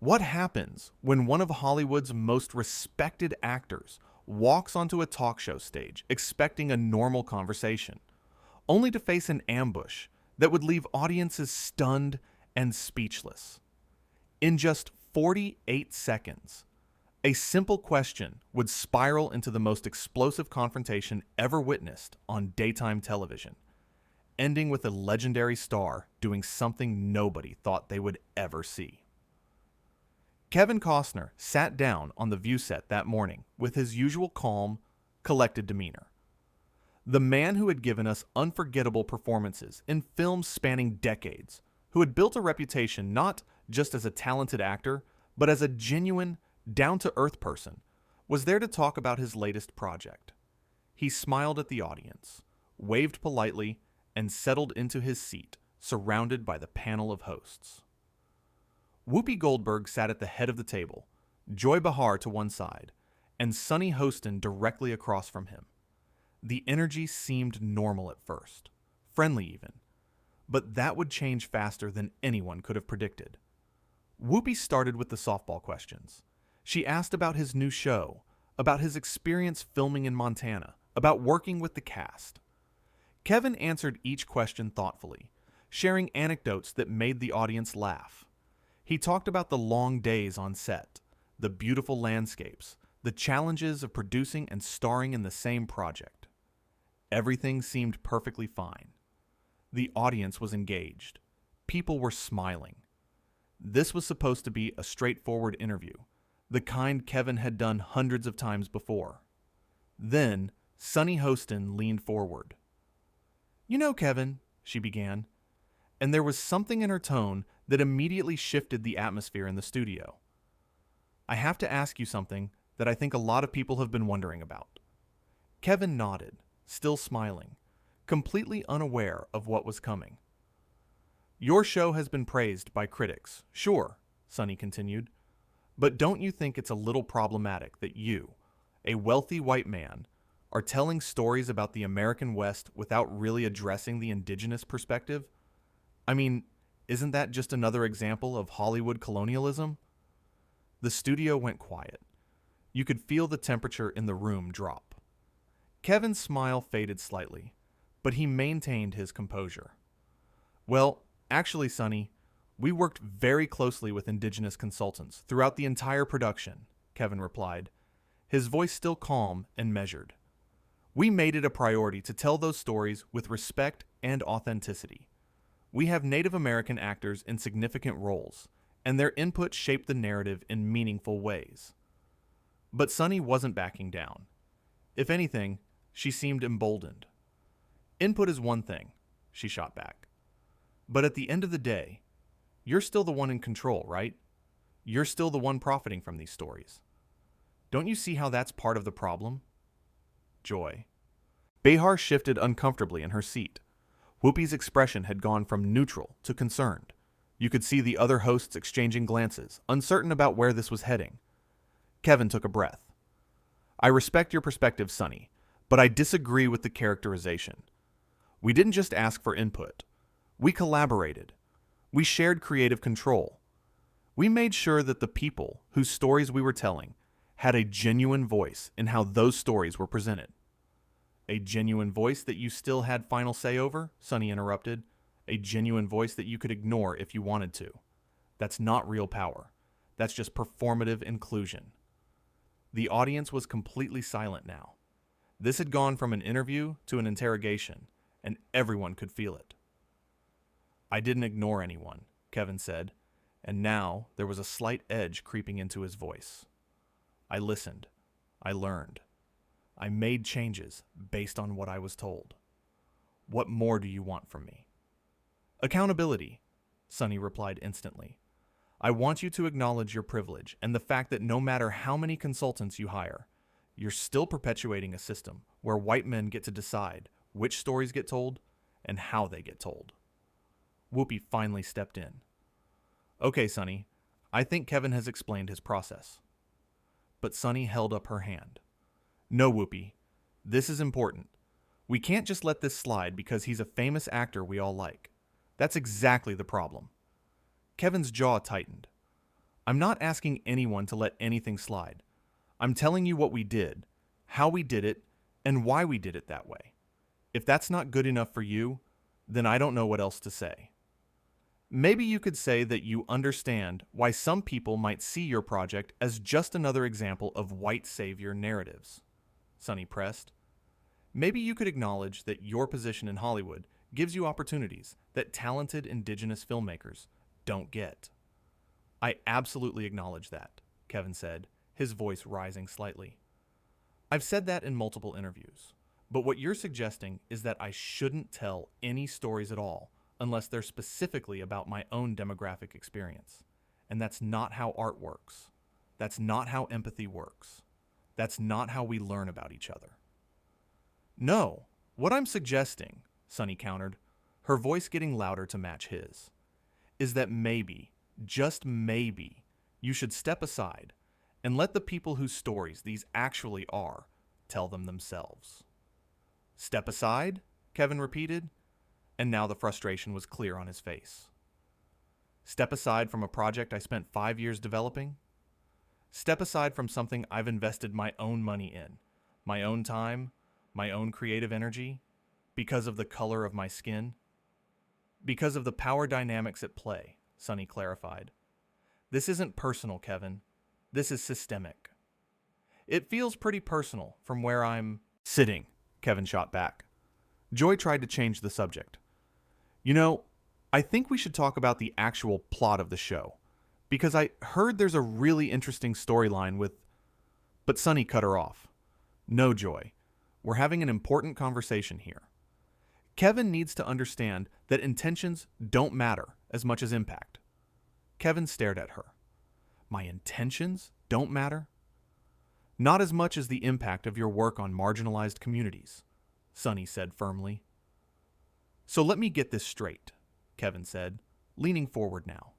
What happens when one of Hollywood's most respected actors walks onto a talk show stage expecting a normal conversation, only to face an ambush that would leave audiences stunned and speechless? In just 48 seconds, a simple question would spiral into the most explosive confrontation ever witnessed on daytime television, ending with a legendary star doing something nobody thought they would ever see. Kevin Costner sat down on the view set that morning with his usual calm, collected demeanor. The man who had given us unforgettable performances in films spanning decades, who had built a reputation not just as a talented actor, but as a genuine, down-to-earth person, was there to talk about his latest project. He smiled at the audience, waved politely, and settled into his seat, surrounded by the panel of hosts. Whoopi Goldberg sat at the head of the table, Joy Behar to one side, and Sonny Hostin directly across from him. The energy seemed normal at first, friendly even, but that would change faster than anyone could have predicted. Whoopi started with the softball questions. She asked about his new show, about his experience filming in Montana, about working with the cast. Kevin answered each question thoughtfully, sharing anecdotes that made the audience laugh. He talked about the long days on set, the beautiful landscapes, the challenges of producing and starring in the same project. Everything seemed perfectly fine. The audience was engaged. People were smiling. This was supposed to be a straightforward interview, the kind Kevin had done hundreds of times before. Then, Sonny Hostin leaned forward. "You know, Kevin," she began, and there was something in her tone that immediately shifted the atmosphere in the studio. "I have to ask you something that I think a lot of people have been wondering about." Kevin nodded, still smiling, completely unaware of what was coming. "Your show has been praised by critics, sure," Sonny continued, "but don't you think it's a little problematic that you, a wealthy white man, are telling stories about the American West without really addressing the indigenous perspective? I mean, isn't that just another example of Hollywood colonialism?" The studio went quiet. You could feel the temperature in the room drop. Kevin's smile faded slightly, but he maintained his composure. "Well, actually, Sonny, we worked very closely with indigenous consultants throughout the entire production," Kevin replied, his voice still calm and measured. "We made it a priority to tell those stories with respect and authenticity. We have Native American actors in significant roles, and their input shaped the narrative in meaningful ways." But Sonny wasn't backing down. If anything, she seemed emboldened. "Input is one thing," she shot back. "But at the end of the day, you're still the one in control, right? You're still the one profiting from these stories. Don't you see how that's part of the problem?" Joy. Behar shifted uncomfortably in her seat. Whoopi's expression had gone from neutral to concerned. You could see the other hosts exchanging glances, uncertain about where this was heading. Kevin took a breath. "I respect your perspective, Sonny, but I disagree with the characterization. We didn't just ask for input. We collaborated. We shared creative control. We made sure that the people whose stories we were telling had a genuine voice in how those stories were presented." "A genuine voice that you still had final say over?" Sonny interrupted. "A genuine voice that you could ignore if you wanted to. That's not real power. That's just performative inclusion." The audience was completely silent now. This had gone from an interview to an interrogation, and everyone could feel it. "I didn't ignore anyone," Kevin said, and now there was a slight edge creeping into his voice. "I listened. I learned. I made changes based on what I was told. What more do you want from me?" "Accountability," Sonny replied instantly. "I want you to acknowledge your privilege and the fact that no matter how many consultants you hire, you're still perpetuating a system where white men get to decide which stories get told and how they get told." Whoopi finally stepped in. "Okay, Sonny, I think Kevin has explained his process." But Sonny held up her hand. "No, Whoopi, this is important. We can't just let this slide because he's a famous actor we all like. That's exactly the problem." Kevin's jaw tightened. I'm not asking anyone to let anything slide. I'm telling you what we did, how we did it, and why we did it that way. If that's not good enough for you, then I don't know what else to say. Maybe you could say that you understand why some people might see your project as just another example of white savior narratives, Sonny pressed. Maybe you could acknowledge that your position in Hollywood gives you opportunities that talented indigenous filmmakers don't get. I absolutely acknowledge that, Kevin said, his voice rising slightly. I've said that in multiple interviews, but what you're suggesting is that I shouldn't tell any stories at all unless they're specifically about my own demographic experience. And that's not how art works. That's not how empathy works. That's not how we learn about each other. No, what I'm suggesting, Sonny countered, her voice getting louder to match his, is that maybe, just maybe, you should step aside and let the people whose stories these actually are tell them themselves. Step aside? Kevin repeated, and now the frustration was clear on his face. Step aside from a project I spent 5 years developing? Step aside from something I've invested my own money in, my own time, my own creative energy, because of the color of my skin? Because of the power dynamics at play, Sonny clarified. This isn't personal, Kevin. This is systemic. It feels pretty personal from where I'm sitting, Kevin shot back. Joy tried to change the subject. You know, I think we should talk about the actual plot of the show, because I heard there's a really interesting storyline with... But Sonny cut her off. No, Joy. We're having an important conversation here. Kevin needs to understand that intentions don't matter as much as impact. Kevin stared at her. My intentions don't matter? Not as much as the impact of your work on marginalized communities, Sonny said firmly. So let me get this straight, Kevin said, leaning forward now.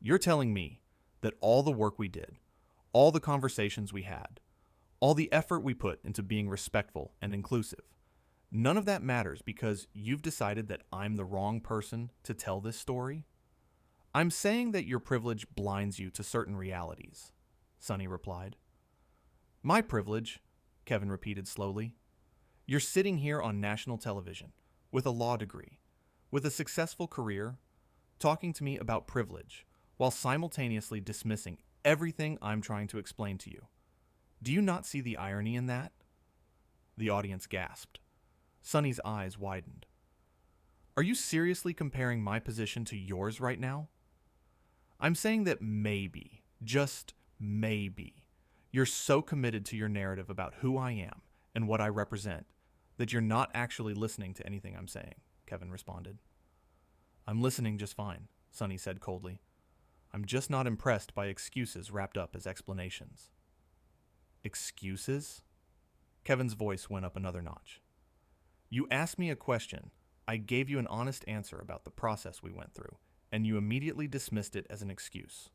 You're telling me that all the work we did, all the conversations we had, all the effort we put into being respectful and inclusive, none of that matters because you've decided that I'm the wrong person to tell this story? I'm saying that your privilege blinds you to certain realities, Sonny replied. My privilege, Kevin repeated slowly. You're sitting here on national television, with a law degree, with a successful career, talking to me about privilege, while simultaneously dismissing everything I'm trying to explain to you. Do you not see the irony in that? The audience gasped. Sonny's eyes widened. Are you seriously comparing my position to yours right now? I'm saying that maybe, just maybe, you're so committed to your narrative about who I am and what I represent that you're not actually listening to anything I'm saying, Kevin responded. I'm listening just fine, Sonny said coldly. I'm just not impressed by excuses wrapped up as explanations. Excuses? Kevin's voice went up another notch. You asked me a question. I gave you an honest answer about the process we went through, and you immediately dismissed it as an excuse.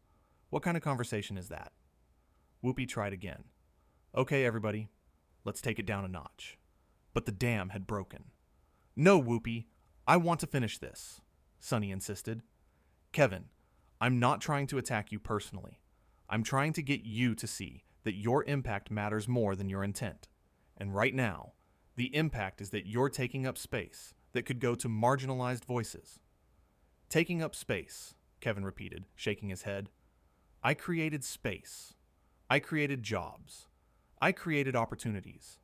What kind of conversation is that? Whoopi tried again. Okay, everybody, let's take it down a notch. But the dam had broken. No, Whoopi, I want to finish this, Sonny insisted. Kevin, I'm not trying to attack you personally. I'm trying to get you to see that your impact matters more than your intent. And right now, the impact is that you're taking up space that could go to marginalized voices. Taking up space, Kevin repeated, shaking his head. I created space. I created jobs. I created opportunities.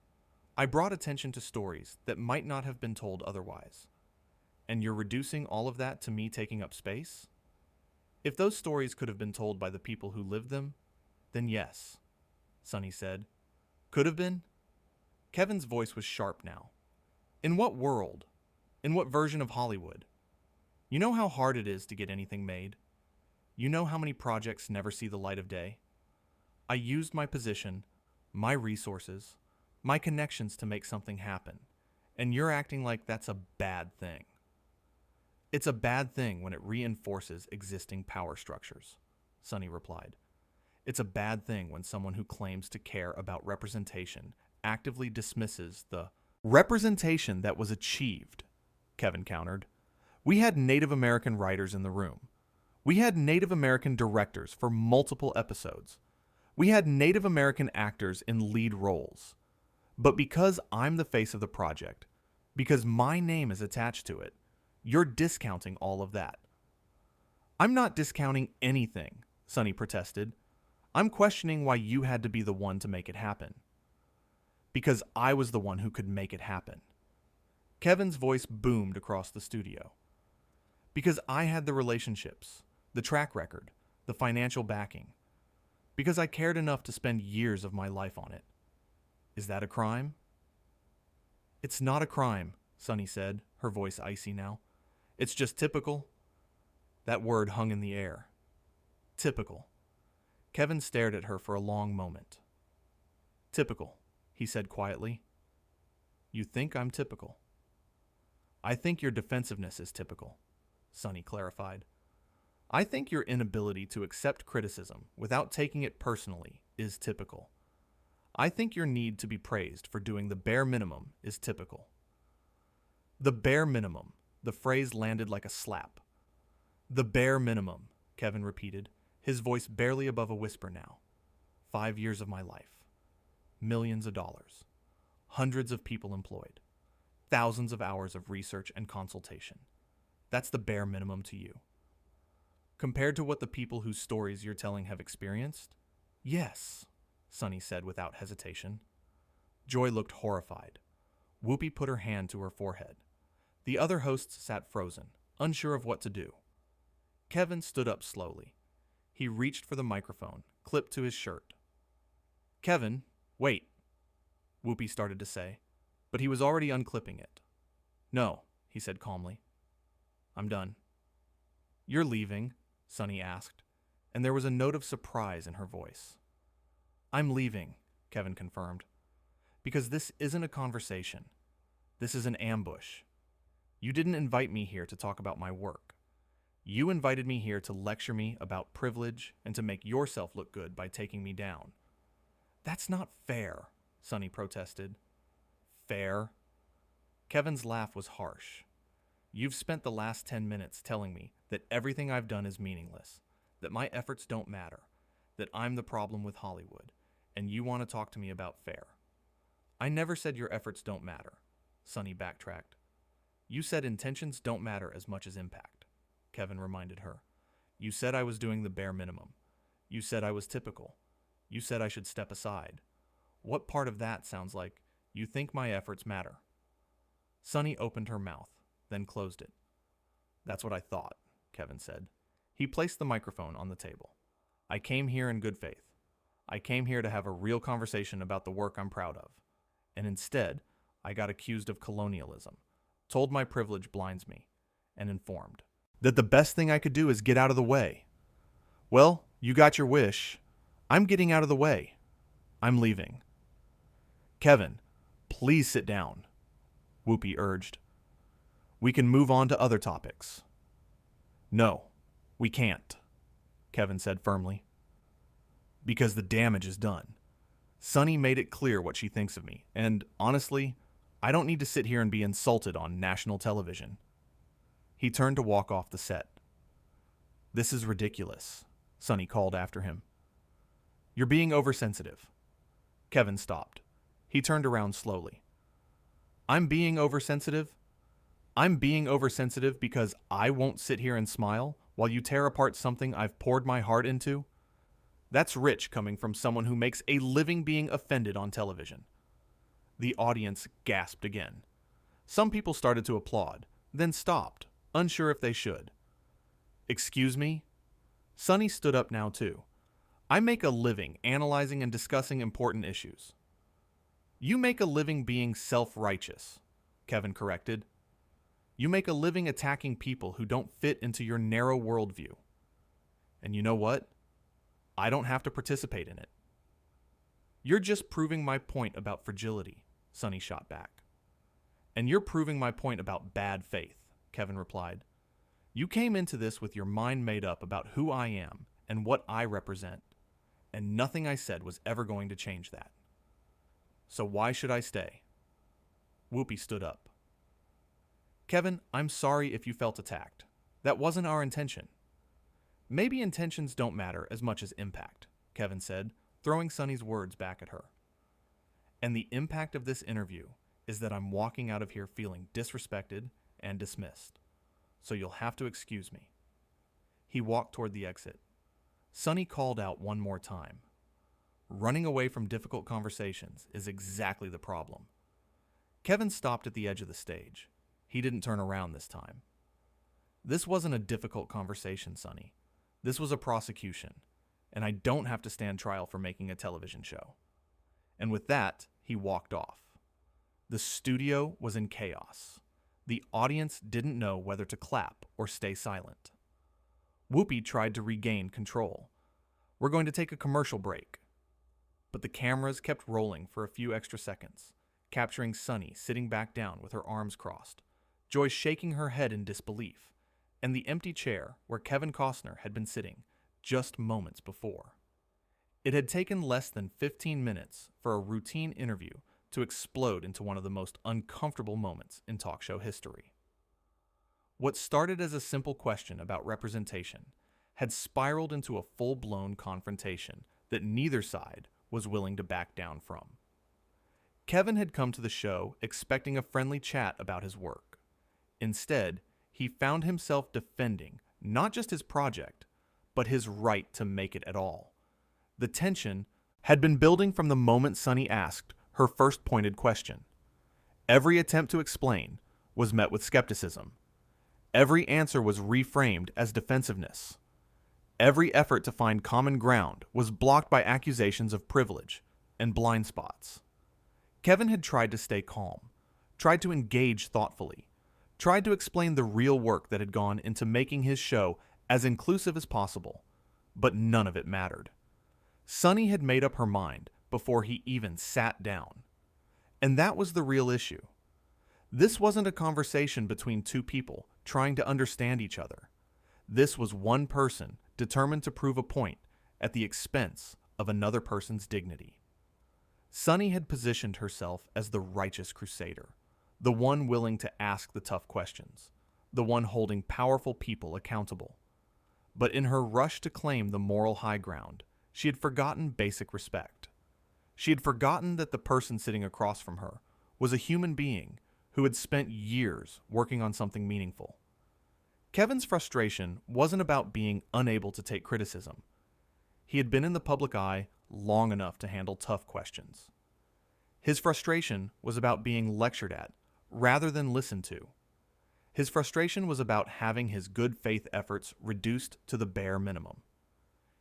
I brought attention to stories that might not have been told otherwise. And you're reducing all of that to me taking up space? If those stories could have been told by the people who lived them, then yes, Sonny said. Could have been? Kevin's voice was sharp now. In what world? In what version of Hollywood? You know how hard it is to get anything made? You know how many projects never see the light of day? I used my position, my resources, my connections to make something happen, and you're acting like that's a bad thing. It's a bad thing when it reinforces existing power structures, Sonny replied. It's a bad thing when someone who claims to care about representation actively dismisses the representation that was achieved, Kevin countered. We had Native American writers in the room. We had Native American directors for multiple episodes. We had Native American actors in lead roles. But because I'm the face of the project, because my name is attached to it, you're discounting all of that. I'm not discounting anything, Sonny protested. I'm questioning why you had to be the one to make it happen. Because I was the one who could make it happen. Kevin's voice boomed across the studio. Because I had the relationships, the track record, the financial backing. Because I cared enough to spend years of my life on it. Is that a crime? It's not a crime, Sonny said, her voice icy now. It's just typical. That word hung in the air. Typical. Kevin stared at her for a long moment. Typical, he said quietly. You think I'm typical? I think your defensiveness is typical, Sonny clarified. I think your inability to accept criticism without taking it personally is typical. I think your need to be praised for doing the bare minimum is typical. The bare minimum, the phrase landed like a slap. The bare minimum, Kevin repeated, his voice barely above a whisper now. 5 years of my life. Millions of dollars. Hundreds of people employed. Thousands of hours of research and consultation. That's the bare minimum to you. Compared to what the people whose stories you're telling have experienced? Yes, Sonny said without hesitation. Joy looked horrified. Whoopi put her hand to her forehead. The other hosts sat frozen, unsure of what to do. Kevin stood up slowly. He reached for the microphone, clipped to his shirt. Kevin, wait, Whoopi started to say, but he was already unclipping it. No, he said calmly. I'm done. You're leaving, Sonny asked, and there was a note of surprise in her voice. I'm leaving, Kevin confirmed, because this isn't a conversation. This is an ambush. You didn't invite me here to talk about my work. You invited me here to lecture me about privilege and to make yourself look good by taking me down. That's not fair, Sonny protested. Fair? Kevin's laugh was harsh. You've spent the last 10 minutes telling me that everything I've done is meaningless, that my efforts don't matter, that I'm the problem with Hollywood, and you want to talk to me about fair. I never said your efforts don't matter, Sonny backtracked. You said intentions don't matter as much as impact, Kevin reminded her. You said I was doing the bare minimum. You said I was typical. You said I should step aside. What part of that sounds like you think my efforts matter? Sonny opened her mouth, then closed it. That's what I thought, Kevin said. He placed the microphone on the table. I came here in good faith. I came here to have a real conversation about the work I'm proud of. And instead, I got accused of colonialism, told my privilege blinds me, and informed that the best thing I could do is get out of the way. Well, you got your wish. I'm getting out of the way. I'm leaving. Kevin, please sit down, Whoopi urged. We can move on to other topics. No, we can't, Kevin said firmly. Because the damage is done. Sonny made it clear what she thinks of me, and honestly, I don't need to sit here and be insulted on national television. He turned to walk off the set. This is ridiculous, Sonny called after him. You're being oversensitive. Kevin stopped. He turned around slowly. I'm being oversensitive? I'm being oversensitive because I won't sit here and smile while you tear apart something I've poured my heart into? That's rich coming from someone who makes a living being offended on television. The audience gasped again. Some people started to applaud, then stopped, unsure if they should. Excuse me? Sonny stood up now too. I make a living analyzing and discussing important issues. You make a living being self-righteous, Kevin corrected. You make a living attacking people who don't fit into your narrow worldview. And you know what? I don't have to participate in it. You're just proving my point about fragility, Sonny shot back. And you're proving my point about bad faith, Kevin replied. You came into this with your mind made up about who I am and what I represent, and nothing I said was ever going to change that. So why should I stay? Whoopi stood up. Kevin, I'm sorry if you felt attacked. That wasn't our intention. Maybe intentions don't matter as much as impact, Kevin said, throwing Sonny's words back at her. And the impact of this interview is that I'm walking out of here feeling disrespected and dismissed. So you'll have to excuse me. He walked toward the exit. Sonny called out one more time. Running away from difficult conversations is exactly the problem. Kevin stopped at the edge of the stage. He didn't turn around this time. This wasn't a difficult conversation, Sonny. This was a prosecution, and I don't have to stand trial for making a television show. And with that, he walked off. The studio was in chaos. The audience didn't know whether to clap or stay silent. Whoopi tried to regain control. We're going to take a commercial break. But the cameras kept rolling for a few extra seconds, capturing Sonny sitting back down with her arms crossed, Joy shaking her head in disbelief, and the empty chair where Kevin Costner had been sitting just moments before. It had taken less than 15 minutes for a routine interview to explode into one of the most uncomfortable moments in talk show history. What started as a simple question about representation had spiraled into a full-blown confrontation that neither side was willing to back down from. Kevin had come to the show expecting a friendly chat about his work. Instead, he found himself defending not just his project, but his right to make it at all. The tension had been building from the moment Sonny asked her first pointed question. Every attempt to explain was met with skepticism. Every answer was reframed as defensiveness. Every effort to find common ground was blocked by accusations of privilege and blind spots. Kevin had tried to stay calm, tried to engage thoughtfully, tried to explain the real work that had gone into making his show as inclusive as possible, but none of it mattered. Sonny had made up her mind before he even sat down. And that was the real issue. This wasn't a conversation between two people trying to understand each other. This was one person determined to prove a point at the expense of another person's dignity. Sonny had positioned herself as the righteous crusader, the one willing to ask the tough questions, the one holding powerful people accountable. But in her rush to claim the moral high ground, she had forgotten basic respect. She had forgotten that the person sitting across from her was a human being who had spent years working on something meaningful. Kevin's frustration wasn't about being unable to take criticism. He had been in the public eye long enough to handle tough questions. His frustration was about being lectured at rather than listened to. His frustration was about having his good faith efforts reduced to the bare minimum.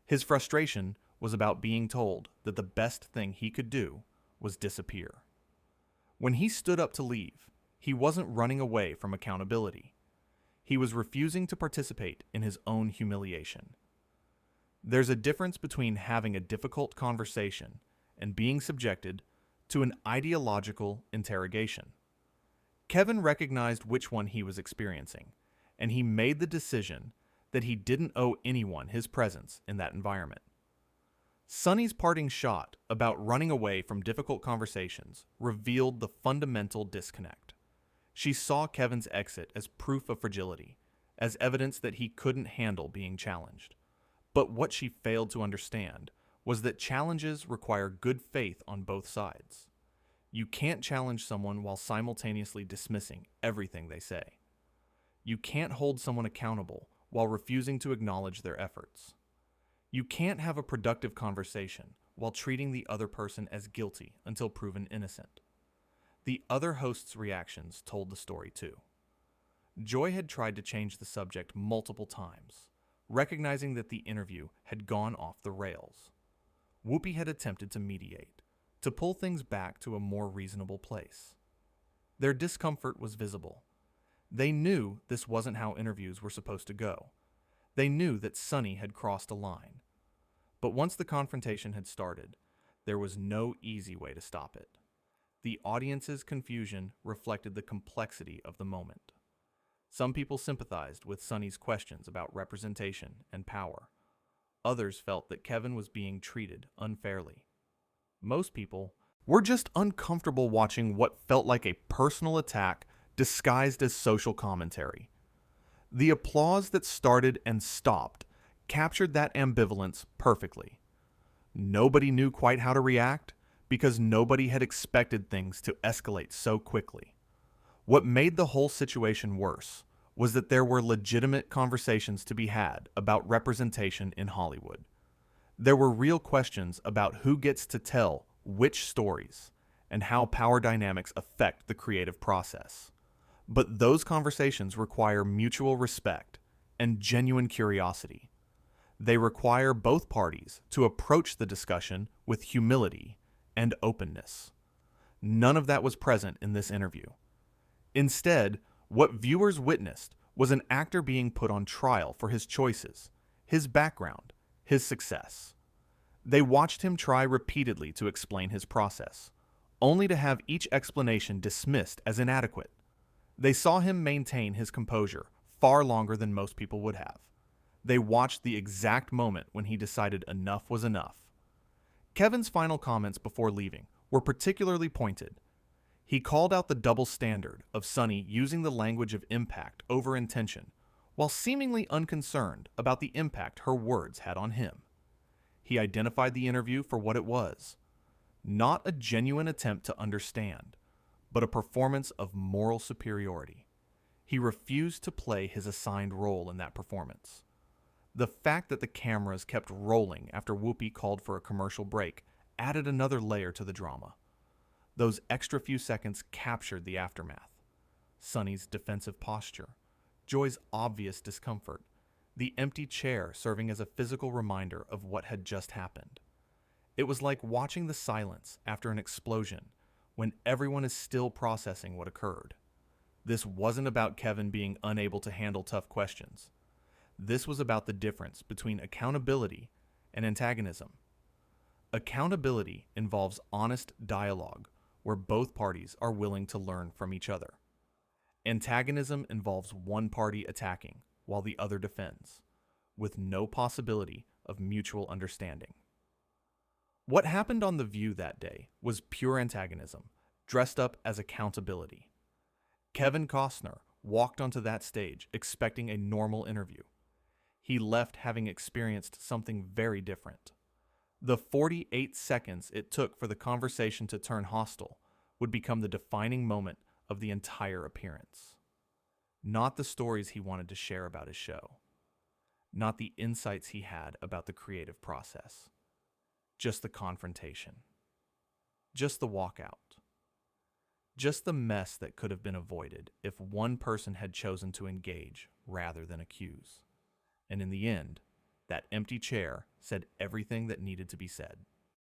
His frustration was about being told that the best thing he could do was disappear. When he stood up to leave, he wasn't running away from accountability. He was refusing to participate in his own humiliation. There's a difference between having a difficult conversation and being subjected to an ideological interrogation. Kevin recognized which one he was experiencing, and he made the decision that he didn't owe anyone his presence in that environment. Sonny's parting shot about running away from difficult conversations revealed the fundamental disconnect. She saw Kevin's exit as proof of fragility, as evidence that he couldn't handle being challenged. But what she failed to understand was that challenges require good faith on both sides. You can't challenge someone while simultaneously dismissing everything they say. You can't hold someone accountable while refusing to acknowledge their efforts. You can't have a productive conversation while treating the other person as guilty until proven innocent. The other host's reactions told the story too. Joy had tried to change the subject multiple times, recognizing that the interview had gone off the rails. Whoopi had attempted to mediate, to pull things back to a more reasonable place. Their discomfort was visible. They knew this wasn't how interviews were supposed to go. They knew that Sonny had crossed a line. But once the confrontation had started, there was no easy way to stop it. The audience's confusion reflected the complexity of the moment. Some people sympathized with Sonny's questions about representation and power. Others felt that Kevin was being treated unfairly. Most people were just uncomfortable watching what felt like a personal attack disguised as social commentary. The applause that started and stopped captured that ambivalence perfectly. Nobody knew quite how to react because nobody had expected things to escalate so quickly. What made the whole situation worse was that there were legitimate conversations to be had about representation in Hollywood. There were real questions about who gets to tell which stories and how power dynamics affect the creative process. But those conversations require mutual respect and genuine curiosity. They require both parties to approach the discussion with humility and openness. None of that was present in this interview. Instead, what viewers witnessed was an actor being put on trial for his choices, his background, his success. They watched him try repeatedly to explain his process, only to have each explanation dismissed as inadequate. They saw him maintain his composure far longer than most people would have. They watched the exact moment when he decided enough was enough. Kevin's final comments before leaving were particularly pointed. He called out the double standard of Sunny using the language of impact over intention, while seemingly unconcerned about the impact her words had on him. He identified the interview for what it was, not a genuine attempt to understand, but a performance of moral superiority. He refused to play his assigned role in that performance. The fact that the cameras kept rolling after Whoopi called for a commercial break added another layer to the drama. Those extra few seconds captured the aftermath. Sunny's defensive posture, Joy's obvious discomfort, the empty chair serving as a physical reminder of what had just happened. It was like watching the silence after an explosion when everyone is still processing what occurred. This wasn't about Kevin being unable to handle tough questions. This was about the difference between accountability and antagonism. Accountability involves honest dialogue where both parties are willing to learn from each other. Antagonism involves one party attacking while the other defends, with no possibility of mutual understanding. What happened on The View that day was pure antagonism, dressed up as accountability. Kevin Costner walked onto that stage expecting a normal interview. He left having experienced something very different. The 48 seconds it took for the conversation to turn hostile would become the defining moment of the entire appearance. Not the stories he wanted to share about his show. Not the insights he had about the creative process. Just the confrontation. Just the walkout. Just the mess that could have been avoided if one person had chosen to engage rather than accuse. And in the end, that empty chair said everything that needed to be said.